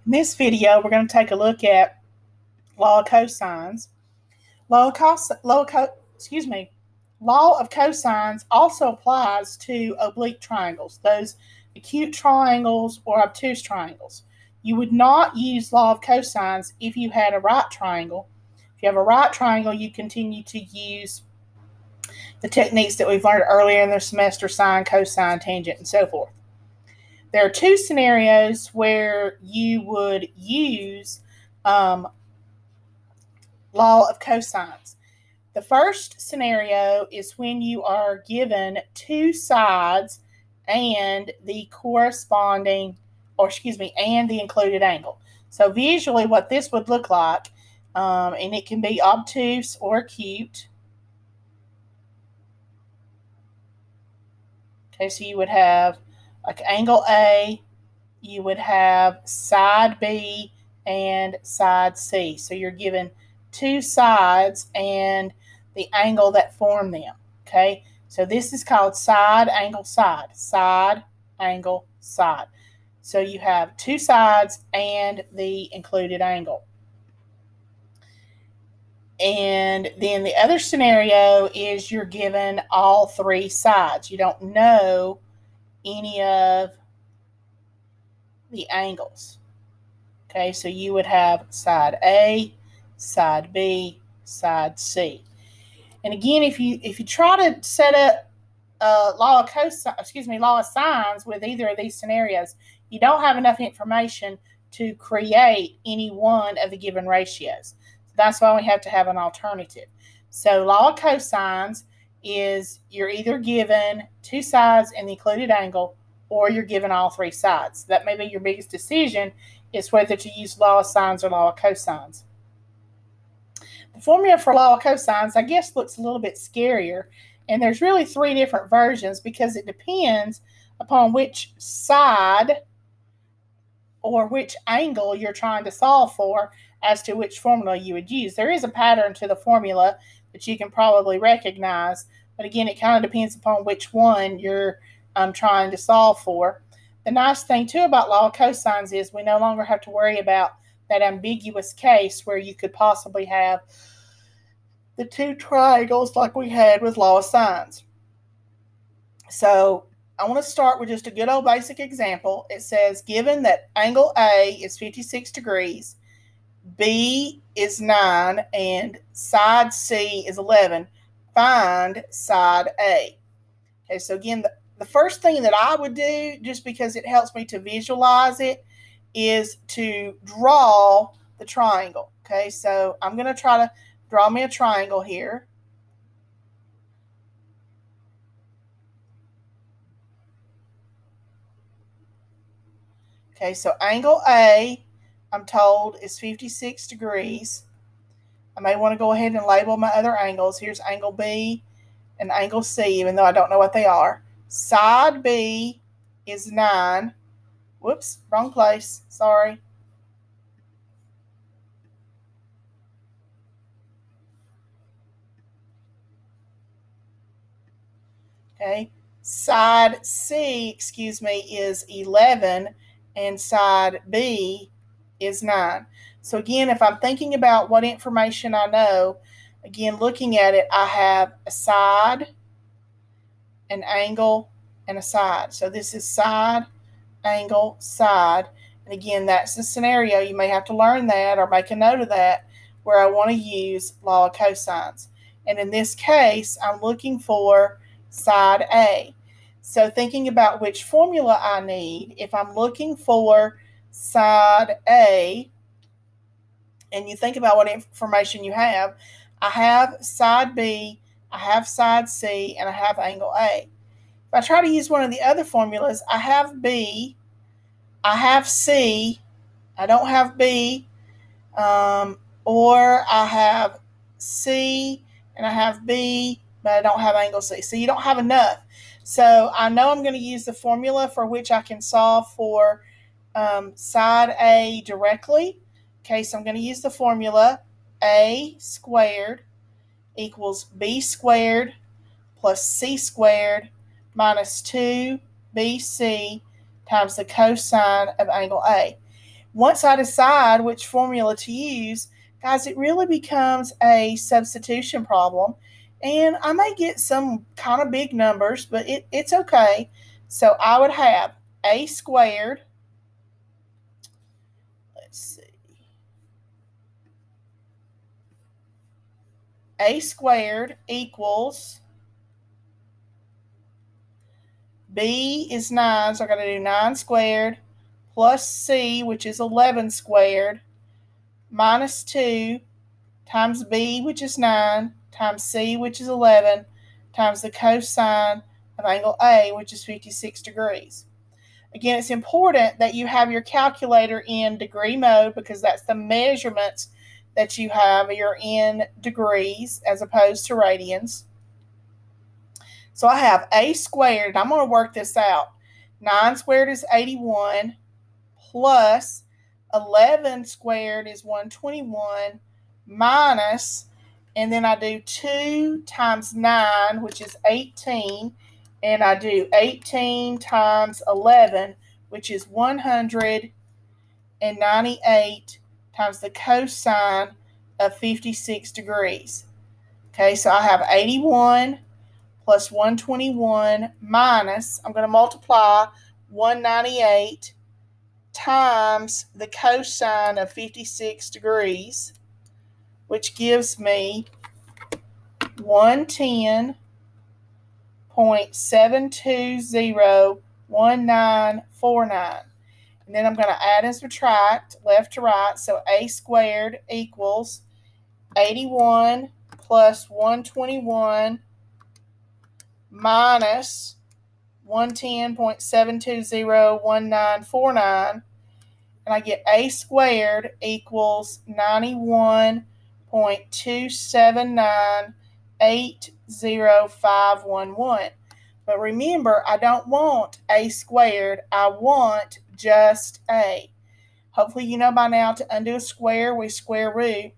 In this video, we're going to take a look at law of cosines. Law of cosines also applies to oblique triangles, those acute triangles or obtuse triangles. You would not use law of cosines if you had a right triangle. If you have a right triangle, you continue to use the techniques that we've learned earlier in the semester: sine, cosine, tangent, and so forth. There are two scenarios where you would use law of cosines. The first scenario is when you are given two sides and the included angle. So visually what this would look like, and it can be obtuse or acute. Okay, so you would have like angle A, you would have side B and side C. So you're given two sides and the angle that form them. Okay, so this is called side, angle, side. Side, angle, side. So you have two sides and the included angle. And then the other scenario is you're given all three sides. You don't know any of the angles. Okay, so you would have side A, side B, side C. And again, if you try to set up law of sines with either of these scenarios, you don't have enough information to create any one of the given ratios. So that's why we have to have an alternative. So law of cosines is you're either given two sides and the included angle, or you're given all three sides. That may be your biggest decision, is whether to use law of sines or law of cosines. The formula for law of cosines, I guess, looks a little bit scarier, and there's really three different versions because it depends upon which side or which angle you're trying to solve for as to which formula you would use. There is a pattern to the formula that you can probably recognize, but again, it kind of depends upon which one you're trying to solve for. The nice thing too about law of cosines is we no longer have to worry about that ambiguous case where you could possibly have the two triangles like we had with law of sines. So I want to start with just a good old basic example. It says, given that angle A is 56 degrees, B is 9, and side C is 11, find side A. Okay, so again, the first thing that I would do, just because it helps me to visualize it, is to draw the triangle. Okay, so I'm going to try to draw me a triangle here. Okay, so angle A, I'm told, is 56 degrees. I may want to go ahead and label my other angles. Here's angle B and angle C, even though I don't know what they are. Side B is 9. Whoops, wrong place. Sorry. Okay. Side C, is 11, and side B is 9. So again, if I'm thinking about what information I know, again, looking at it, I have a side, an angle, and a side. So this is side, angle, side. And again, that's the scenario. You may have to learn that or make a note of that where I want to use law of cosines. And in this case, I'm looking for side A. So thinking about which formula I need, if I'm looking for side A, and you think about what information you have, I have side B, I have side C, and I have angle A. If I try to use one of the other formulas, I have B, I have C, I don't have B, or I have C and I have B, but I don't have angle C. So you don't have enough. So I know I'm going to use the formula for which I can solve for side A directly. Okay, so I'm going to use the formula A squared equals B squared plus C squared minus 2BC times the cosine of angle A. Once I decide which formula to use, guys, it really becomes a substitution problem. And I may get some kind of big numbers, but it's okay. So I would have a squared, let's see, a squared equals, b is 9, so I got to do 9 squared, plus c, which is 11 squared, minus 2 times b, which is 9, times c, which is 11, times the cosine of angle A, which is 56 degrees. Again, it's important that you have your calculator in degree mode because that's the measurements that you have. You're in degrees as opposed to radians. So I have a squared. I'm going to work this out. 9 squared is 81 plus 11 squared is 121 minus, and then I do 2 times 9, which is 18, and I do 18 times 11, which is 198 times the cosine of 56 degrees. Okay, so I have 81 plus 121 minus, I'm going to multiply 198 times the cosine of 56 degrees, which gives me 110.7201949. And then I'm going to add and subtract left to right. So a squared equals 81 plus 121 minus 110.7201949. And I get a squared equals 91.279805511. But remember, I don't want a squared. I want just a. Hopefully you know by now to undo a square, we square root.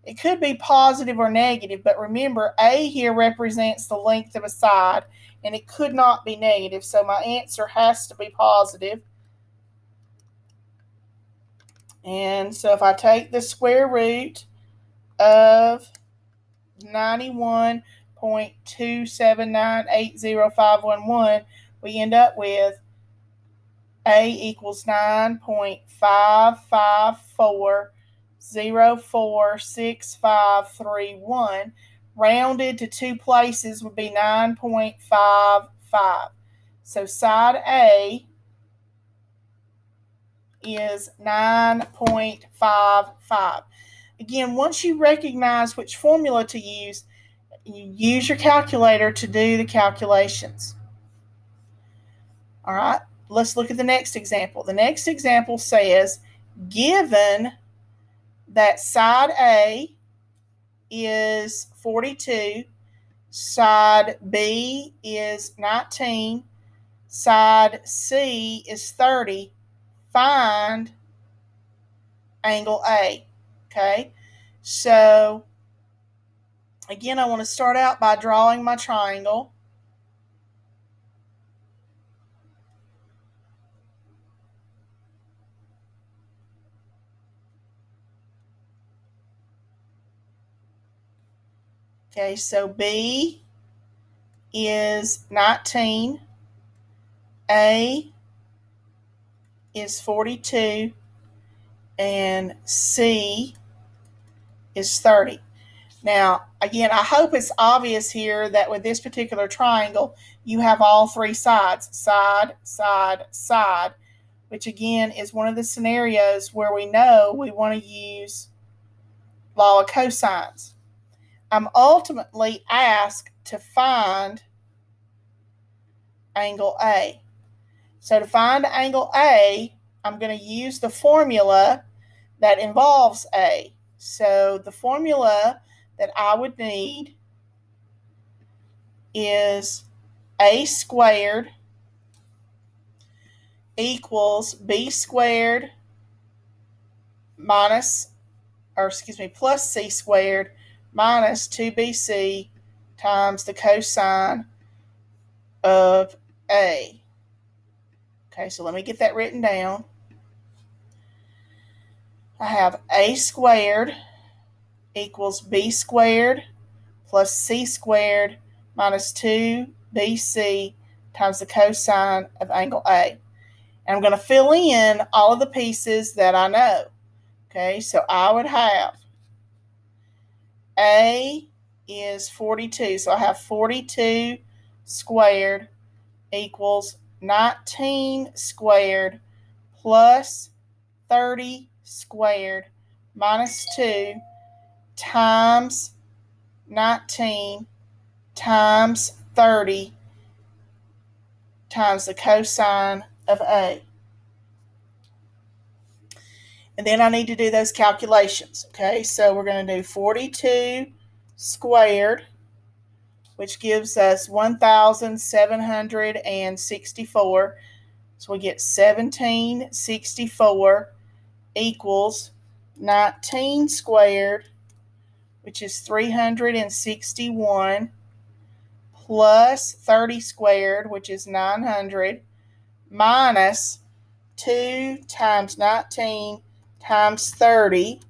It could be positive or negative, but remember, a here represents the length of a side, and it could not be negative, so my answer has to be positive. And so if I take the square root of 91.279805511, we end up with a equals 9.554046531. Rounded to two places would be 9.55. So side A is 9.55. Again, once you recognize which formula to use, you use your calculator to do the calculations. All right, let's look at the next example. The next example says, given that side A is 42, side B is 19, side C is 30, find angle A. Okay, so again, I want to start out by drawing my triangle. Okay, so B is 19, A is 42, and C is 30. Now, again, I hope it's obvious here that with this particular triangle, you have all three sides, side, side, side, which again is one of the scenarios where we know we want to use law of cosines. I'm ultimately asked to find angle A. So to find angle A, I'm going to use the formula that involves A. So the formula that I would need is A squared equals B squared plus C squared minus 2BC times the cosine of A. Okay, so let me get that written down. I have a squared equals b squared plus c squared minus 2bc times the cosine of angle A. And I'm going to fill in all of the pieces that I know. Okay, so I would have A is 42. So I have 42 squared equals 19 squared plus 30 squared minus 2 times 19 times 30 times the cosine of A. And then I need to do those calculations. Okay, so we're going to do 42 squared, which gives us 1,764. So we get 1764 equals 19 squared, which is 361, plus 30 squared, which is 900, minus 2 times 19 times 30,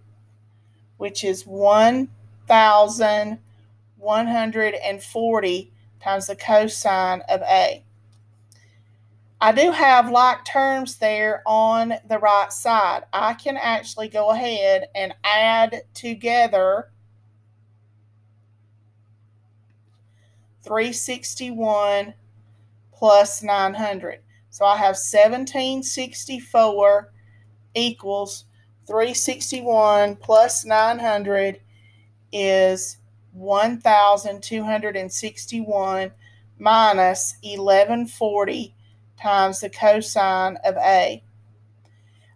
which is 1,140 times the cosine of A. I do have like terms there on the right side. I can actually go ahead and add together 361 plus 900. So I have 1764 equals 361 plus 900 is 1,261 minus 1140 times the cosine of A.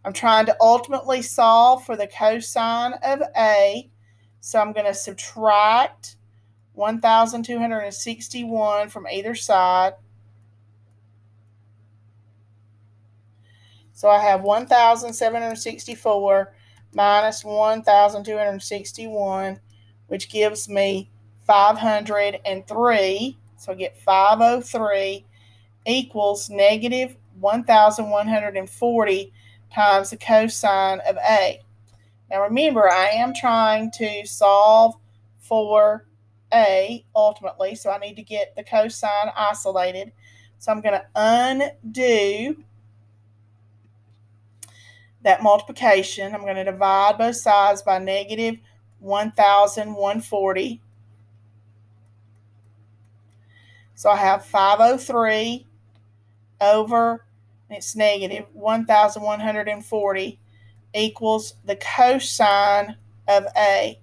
I'm trying to ultimately solve for the cosine of A, so I'm going to subtract 1,261 from either side. So I have 1,764 minus 1,261, which gives me 503. So I get 503 equals negative 1,140 times the cosine of A. Now remember, I am trying to solve for A ultimately, so I need to get the cosine isolated. So I'm going to undo that multiplication. I'm going to divide both sides by negative 1,140. So I have 503 over, it's negative 1,140 equals the cosine of A.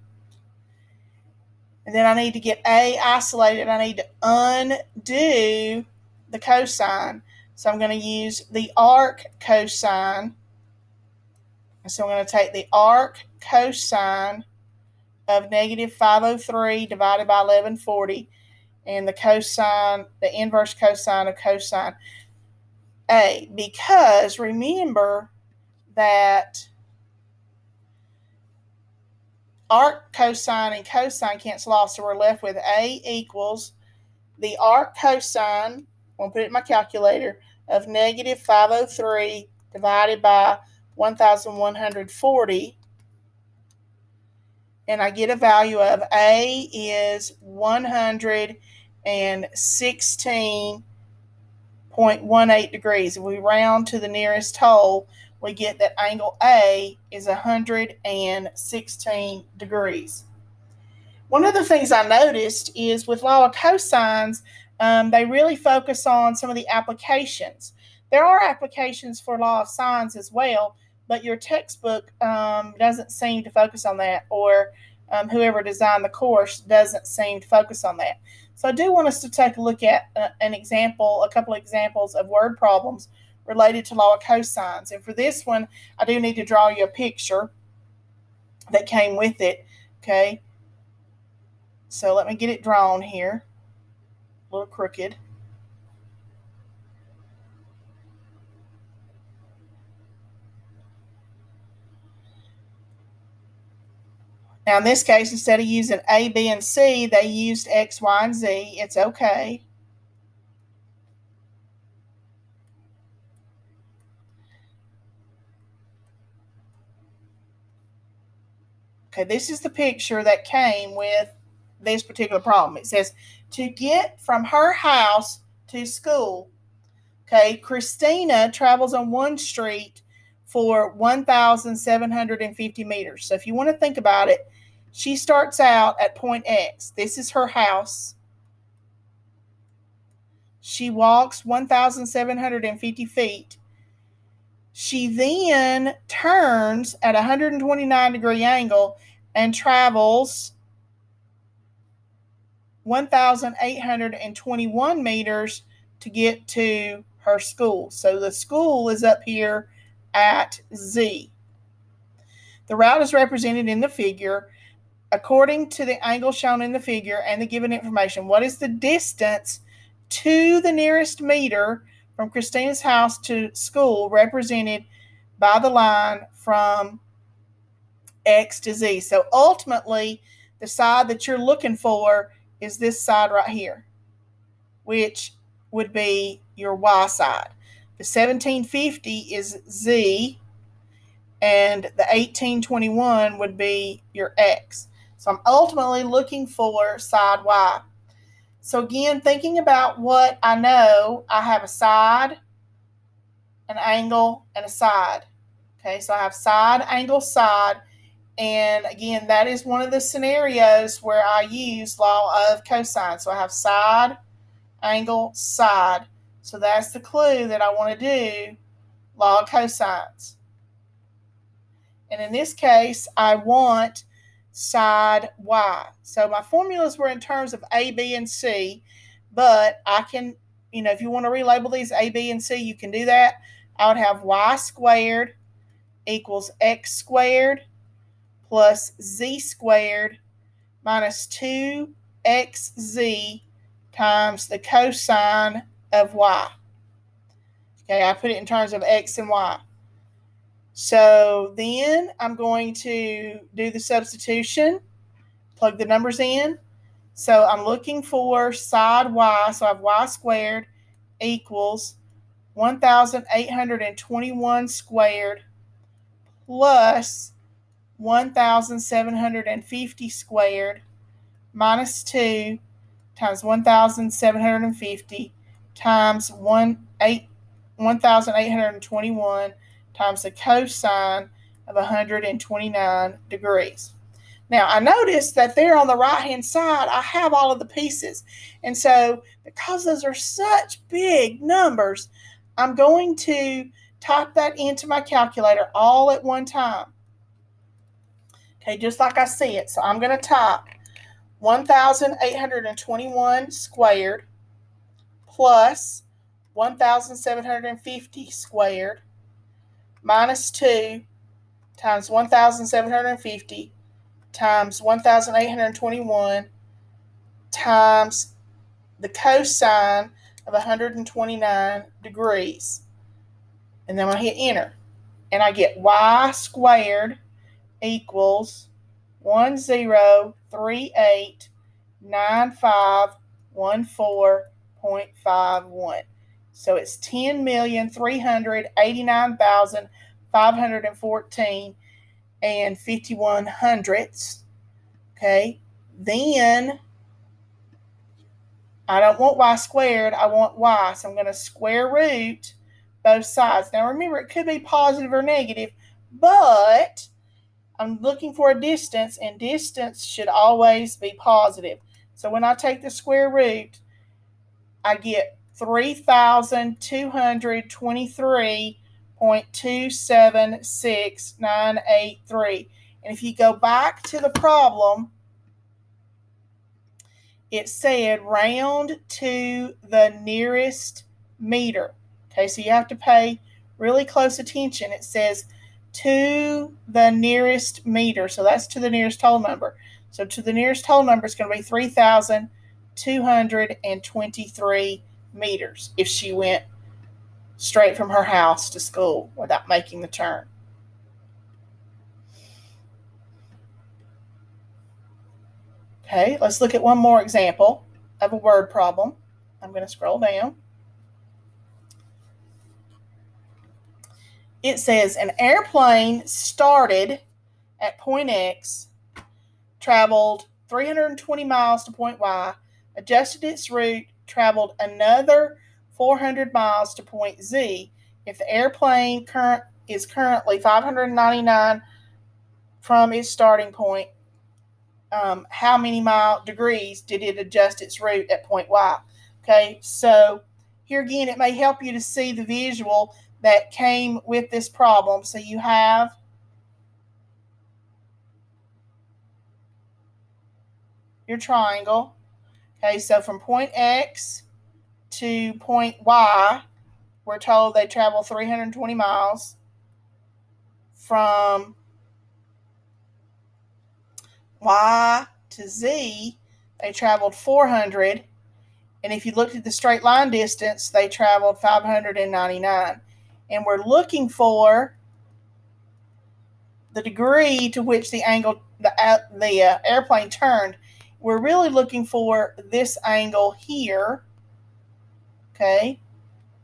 And then I need to get A isolated. I need to undo the cosine. So I'm going to use the arc cosine. So I'm going to take the arc cosine of negative 503 divided by 1140 and the cosine, the inverse cosine of cosine A. Because remember that arc cosine and cosine cancel off, so we're left with A equals the arc cosine, I'll put it in my calculator, of negative 503 divided by 1,140, and I get a value of A is 116.18 degrees. If we round to the nearest whole, we get that angle A is 116 degrees. One of the things I noticed is with law of cosines, they really focus on some of the applications. There are applications for law of sines as well, but your textbook doesn't seem to focus on that, or whoever designed the course doesn't seem to focus on that. So I do want us to take a look at a couple of examples of word problems related to law of cosines. And for this one, I do need to draw you a picture that came with it, okay? So let me get it drawn here. A little crooked. Now in this case, instead of using A, B, and C, they used X, Y, and Z. It's okay. Okay, this is the picture that came with this particular problem. It says, to get from her house to school, okay, Christina travels on one street for 1,750 meters. So if you want to think about it, she starts out at point X. This is her house. She walks 1,750 feet. She then turns at a 129-degree angle and travels 1,821 meters to get to her school. So the school is up here at Z. The route is represented in the figure according to the angle shown in the figure and the given information. What is the distance to the nearest meter from Christina's house to school represented by the line from X to Z? So ultimately, the side that you're looking for is this side right here, which would be your Y side. The 1750 is Z, and the 1821 would be your X. So I'm ultimately looking for side Y. So again, thinking about what I know, I have a side, an angle, and a side. Okay, so I have side, angle, side. And again, that is one of the scenarios where I use law of cosine. So I have side, angle, side. So that's the clue that I want to do, law of cosines. And in this case, I want side Y. So my formulas were in terms of A, B, and C, but I can, if you want to relabel these A, B, and C, you can do that. I would have Y squared equals X squared plus Z squared minus 2XZ times the cosine of Y. Okay, I put it in terms of X and Y. So then I'm going to do the substitution, plug the numbers in. So I'm looking for side Y, so I have Y squared equals 1,821 squared plus 1,750 squared minus 2 times 1,750 times 1,821 times the cosine of 129 degrees. Now, I noticed that there on the right-hand side, I have all of the pieces. And so, because those are such big numbers, I'm going to type that into my calculator all at one time. Okay, just like I see it. So I'm going to type 1,821 squared plus 1,750 squared minus 2 times 1,750 times 1,821 times the cosine of 129 degrees. And then I'm going to hit enter. And I get Y squared equals 10389514.51. So it's 10,389,514 and 51 hundredths. Okay, then I don't want Y squared, I want Y. So I'm going to square root both sides. Now remember, it could be positive or negative, but I'm looking for a distance, and distance should always be positive. So when I take the square root, I get 3,223.276983. And if you go back to the problem, it said round to the nearest meter. Okay, so you have to pay really close attention. It says to the nearest meter. So that's to the nearest whole number. So to the nearest whole number is going to be 3,223 meters if she went straight from her house to school without making the turn. Okay, let's look at one more example of a word problem. I'm going to scroll down. It says an airplane started at point X traveled 320 miles to point Y, adjusted its route, traveled another 400 miles to point Z. If the airplane is currently 599 from its starting point, how many degrees did it adjust its route at point Y? Okay, so here again, it may help you to see the visual that came with this problem. So you have your triangle. Okay, so from point X to point Y, we're told they travel 320 miles. From Y to Z, they traveled 400. And if you looked at the straight line distance, they traveled 599. And we're looking for the degree to which the airplane turned. We're really looking for this angle here, okay?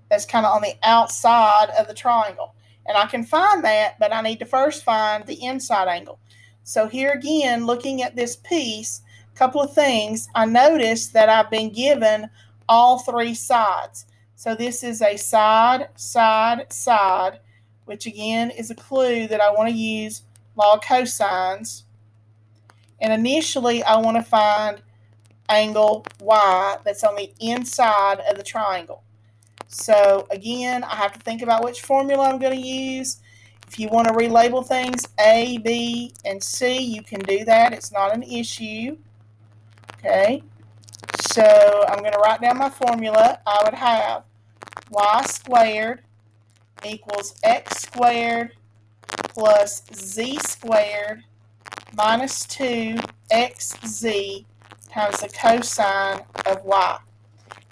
That's kind of on the outside of the triangle. And I can find that, but I need to first find the inside angle. So here again, looking at this piece, a couple of things. I noticed that I've been given all three sides. So this is a side, side, side, which again is a clue that I want to use law of cosines. And initially, I want to find angle Y that's on the inside of the triangle. So again, I have to think about which formula I'm going to use. If you want to relabel things A, B, and C, you can do that. It's not an issue. Okay, so I'm going to write down my formula. I would have Y squared equals X squared plus Z squared minus 2xz times the cosine of Y.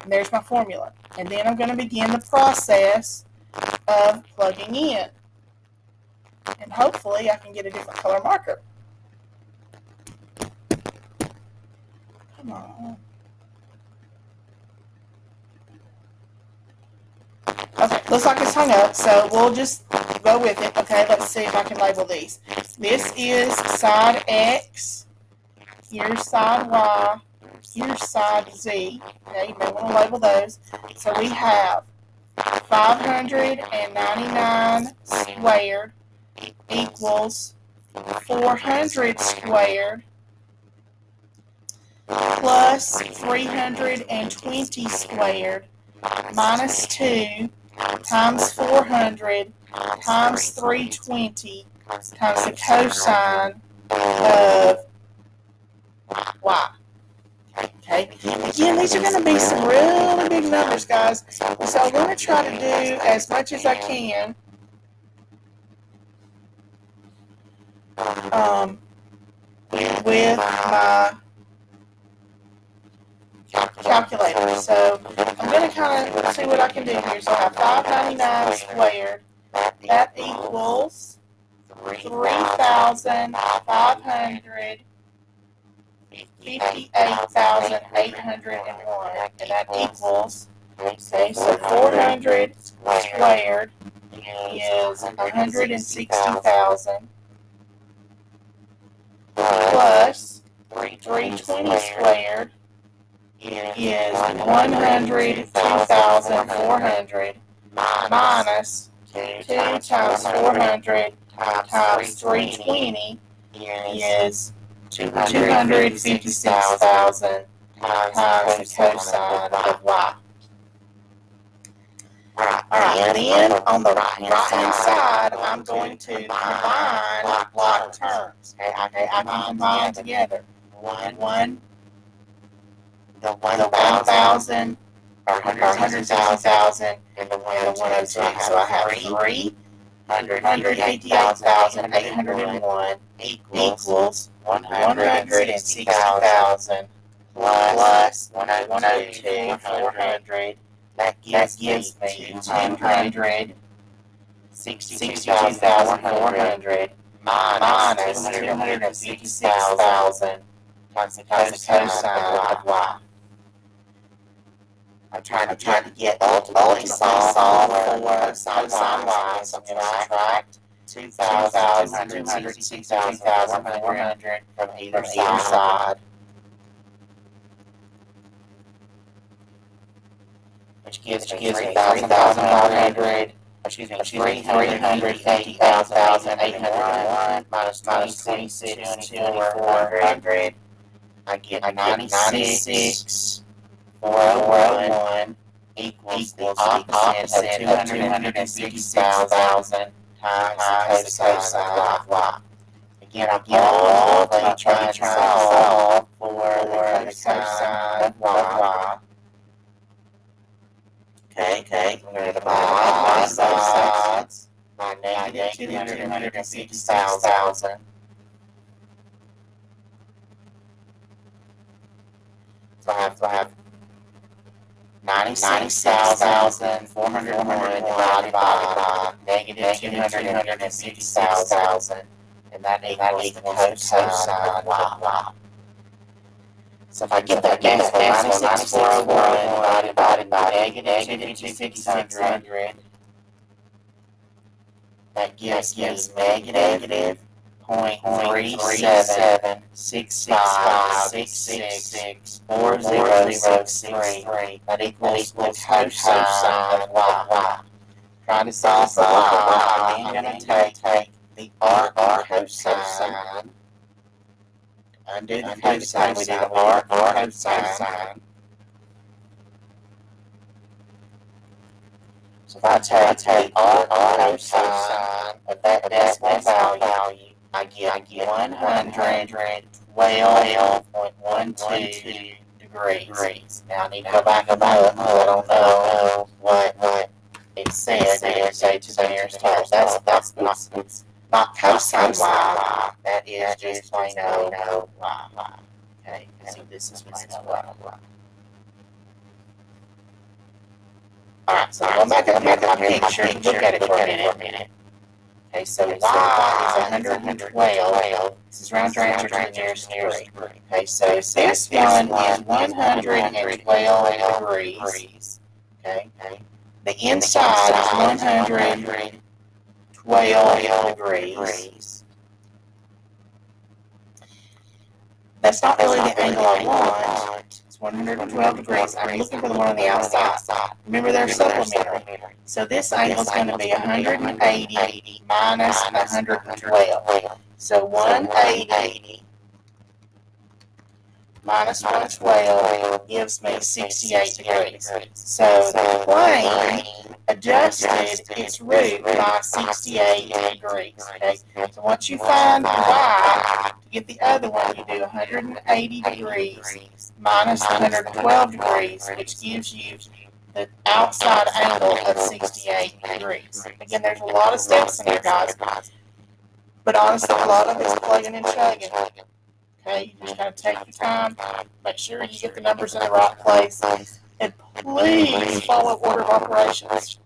And there's my formula. And then I'm going to begin the process of plugging in. And hopefully I can get a different color marker. Come on. Okay, looks like it's hung up, so we'll just go with it. Okay, let's see if I can label these. This is side X. Here's side Y. Here's side Z. Okay, you may want to label those. So we have 599 squared equals 400 squared plus 320 squared minus 2 times 400 times 320 times the cosine of Y. Okay, again, these are going to be some really big numbers, guys. So I'm going to try to do as much as I can with my calculator. So I'm going to kind of see what I can do here. So I have 599 squared. That equals 3,558,801. And that equals, okay, so 400 squared is 160,000 plus 320 squared is 102,400 minus 2 times 400 times 320 is 256,000 times the cosine of Y. Alright, then on the right-hand side, I'm going to combine like terms. Okay, I can combine together. The 1,000, or 160,000, and the 102. So I have 358,801 equals 160,000 plus 102,400. That gives me 262,400 minus 256,000 times the cosine of Y. I'm trying to get ultimately solve for cosine Y. So I'm going to subtract 2,400 from either side, which gives me 3,500. Excuse me, 380,801 minus 26,200. I get 96,401 equals the opposite of 256,000 times the cosine of y. Again, I'm all trying to solve for the cosine of y. Okay, I'm going to divide both sides by negative 256,000. So I have 96,401 divided by negative 256,000, and that equals the cosine of y. So if I get that gas, 96,401 divided by negative 256,600, that gives me negative 0.3765664063. That equals the cosine of y. Trying to solve for y, I'm going to take the arc cosine. Undo the cosine, we do the arc cosine. So if I take the arc cosine of that decimal value, I get 112.12 degrees. Now I need to go back up. I don't know what it says. It says to the nearest tenth. That's not cosine y. That is just plain old y. Okay, so this is plain old y. Alright, so I'm back up my picture and look at it for a minute. Okay, so y is 112. This is round transfer to the nearest degree. Okay, so this one is 112 degrees. Okay, the inside is 112 degrees. That's not really the angle I want. It's 112 degrees. I'm looking for the one on the outside. Remember, they're supplementary. So this angle is going to be 180 minus 112. So 180 minus 112 gives me 68 degrees. So the plane adjusted its root by 68 degrees. Okay? So once you find y, to get the other one, you do 180 degrees minus 112 degrees, which gives you the outside angle of 68 degrees. Again, there's a lot of steps in here, guys. But honestly, a lot of it's plugging and chugging. Okay, you just gotta take your time, make sure you get the numbers in the right place, and please follow order of operations.